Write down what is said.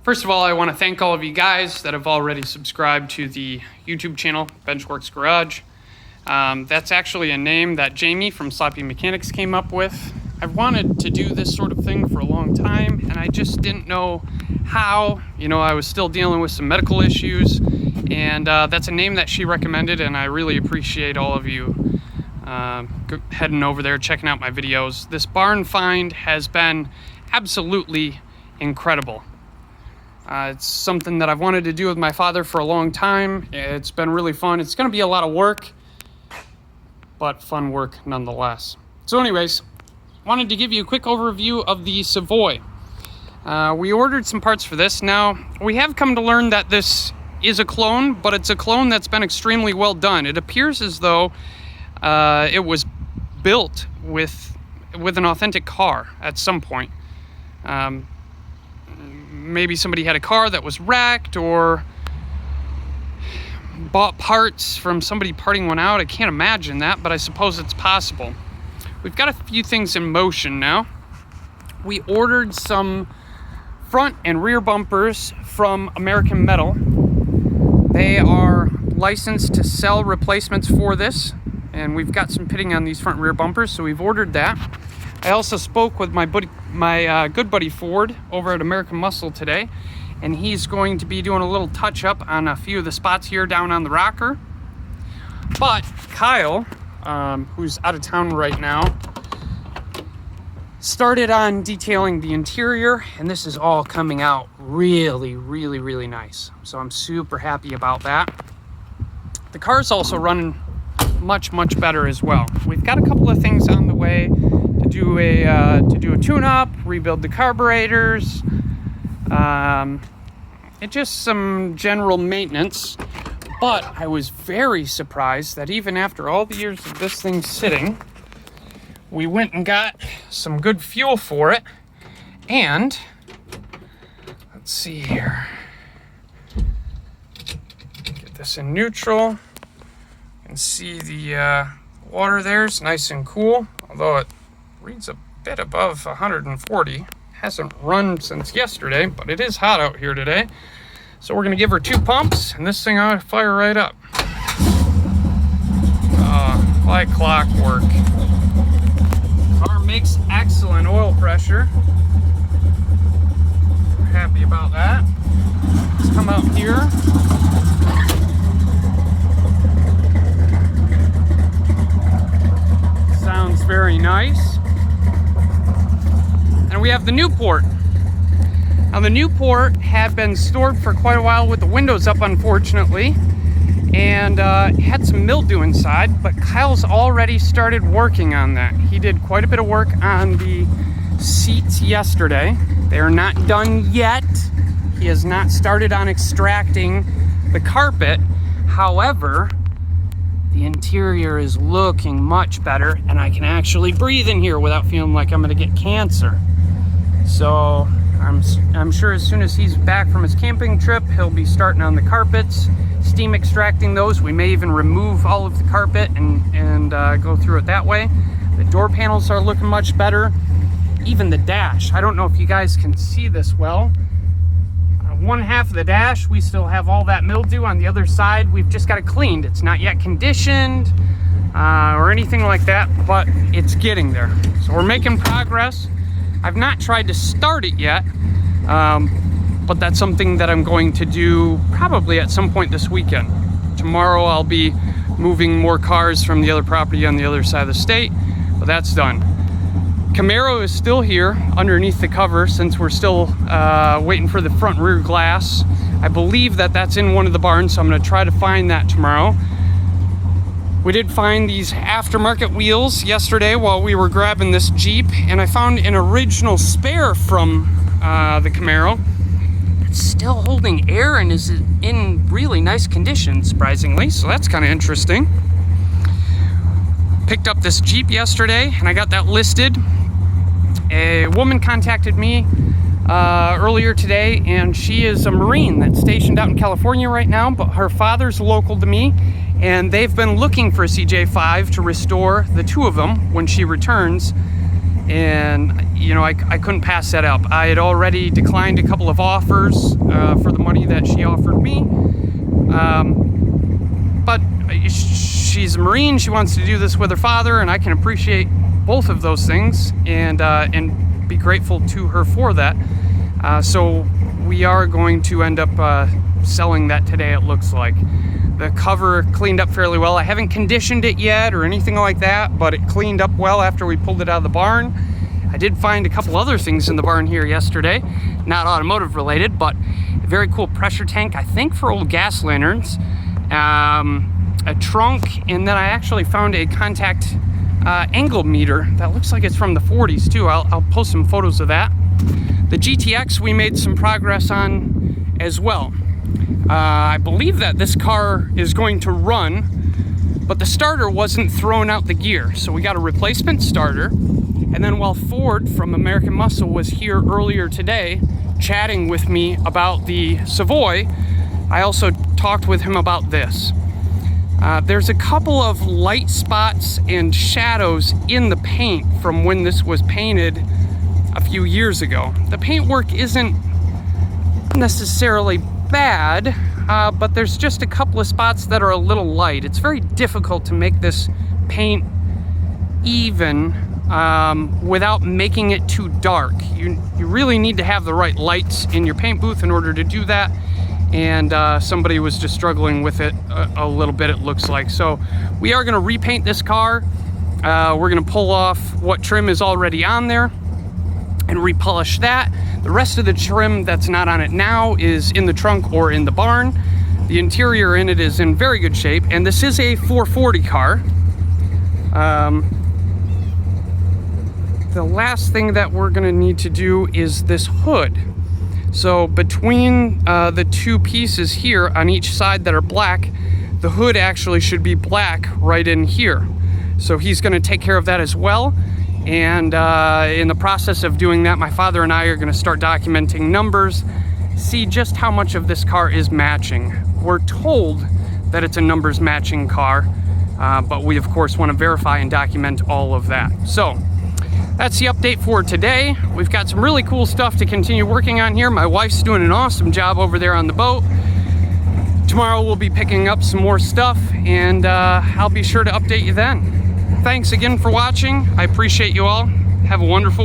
First of all, I want to thank all of you guys that have already subscribed to the YouTube channel, Benchworks Garage. That's actually a name that Jamie from Sloppy Mechanics came up with. I've wanted to do this sort of thing for a long time, and I just didn't know how. I was still dealing with some medical issues, and that's a name that she recommended, and I really appreciate all of you heading over there, checking out my videos. This barn find has been absolutely incredible. It's something that I've wanted to do with my father for a long time. It's been really fun. It's going to be a lot of work, but fun work nonetheless. So anyways, wanted to give you a quick overview of the Savoy. We ordered some parts for this. Now, we have come to learn that this is a clone, but it's a clone that's been extremely well done. It appears as though it was built with an authentic car at some point. Maybe somebody had a car that was wrecked or bought parts from somebody parting one out. I can't imagine that, but I suppose it's possible. We've got a few things in motion now. We ordered some front and rear bumpers from American Metal. They are licensed to sell replacements for this, and we've got some pitting on these front and rear bumpers, so we've ordered that. I also spoke with my good buddy Ford over at American Muscle today, and he's going to be doing a little touch-up on a few of the spots here down on the rocker. But Kyle, who's out of town right now, started on detailing the interior, and this is all coming out really, really, really nice. So I'm super happy about that. The car's also running much, much better as well. We've got a couple of things on the way to do a tune-up, rebuild the carburetors, and just some general maintenance. But I was very surprised that even after all the years of this thing sitting, we went and got some good fuel for it. And let's see here. Get this in neutral. You can see the water there is nice and cool, although it reads a bit above 140. Hasn't run since yesterday, but it is hot out here today. So we're gonna give her 2 pumps, and this thing ought to fire right up. Like clockwork. Car makes excellent oil pressure. We're happy about that. Let's come out here. Sounds very nice. And we have the Newport. Now the Newport had been stored for quite a while with the windows up, unfortunately, and had some mildew inside, but Kyle's already started working on that. He did quite a bit of work on the seats yesterday. They are not done yet. He has not started on extracting the carpet. However, the interior is looking much better, and I can actually breathe in here without feeling like I'm gonna get cancer. So I'm sure as soon as he's back from his camping trip, he'll be starting on the carpets, steam extracting those. We may even remove all of the carpet and go through it that way. The door panels are looking much better. Even the dash, I don't know if you guys can see this well. One half of the dash, we still have all that mildew. On the other side, we've just got it cleaned. It's not yet conditioned or anything like that, but it's getting there. So we're making progress. I've not tried to start it yet, but that's something that I'm going to do probably at some point this weekend. Tomorrow I'll be moving more cars from the other property on the other side of the state, but that's done. Camaro is still here underneath the cover since we're still waiting for the front and rear glass. I believe that that's in one of the barns, so I'm going to try to find that tomorrow. We did find these aftermarket wheels yesterday while we were grabbing this Jeep, and I found an original spare from the Camaro. It's still holding air and is in really nice condition, surprisingly, so that's kind of interesting. Picked up this Jeep yesterday, and I got that listed. A woman contacted me earlier today, and she is a Marine that's stationed out in California right now, but her father's local to me, and they've been looking for a CJ5 to restore the 2 of them when she returns. And, you know, I couldn't pass that up. I had already declined a couple of offers for the money that she offered me. But she's a Marine. She wants to do this with her father, and I can appreciate both of those things and be grateful to her for that. So we are going to end up selling that today, it looks like. The cover cleaned up fairly well. I haven't conditioned it yet or anything like that, but it cleaned up well after we pulled it out of the barn. I did find a couple other things in the barn here yesterday, not automotive related, but a very cool pressure tank, I think for old gas lanterns, a trunk, and then I actually found a contact angle meter that looks like it's from the 40s too. I'll post some photos of that. The GTX we made some progress on as well. I believe that this car is going to run, but the starter wasn't thrown out the gear, so we got a replacement starter. And then while Ford from American Muscle was here earlier today chatting with me about the Savoy, I also talked with him about this. There's a couple of light spots and shadows in the paint from when this was painted a few years ago. The paintwork isn't necessarily bad, but there's just a couple of spots that are a little light. It's very difficult to make this paint even without making it too dark. You really need to have the right lights in your paint booth in order to do that, and somebody was just struggling with it a little bit, it looks like. So we are going to repaint this car. We're going to pull off what trim is already on there and repolish that. The rest of the trim that's not on it now is in the trunk or in the barn. The interior in it is in very good shape, and this is a 440 car. The last thing that we're gonna need to do is this hood. So between the two pieces here on each side that are black, the hood actually should be black right in here. So he's gonna take care of that as well. And in the process of doing that, my father and I are gonna start documenting numbers, see just how much of this car is matching. We're told that it's a numbers matching car, but we of course wanna verify and document all of that. So that's the update for today. We've got some really cool stuff to continue working on here. My wife's doing an awesome job over there on the boat. Tomorrow we'll be picking up some more stuff, and I'll be sure to update you then. Thanks again for watching. I appreciate you all. Have a wonderful week.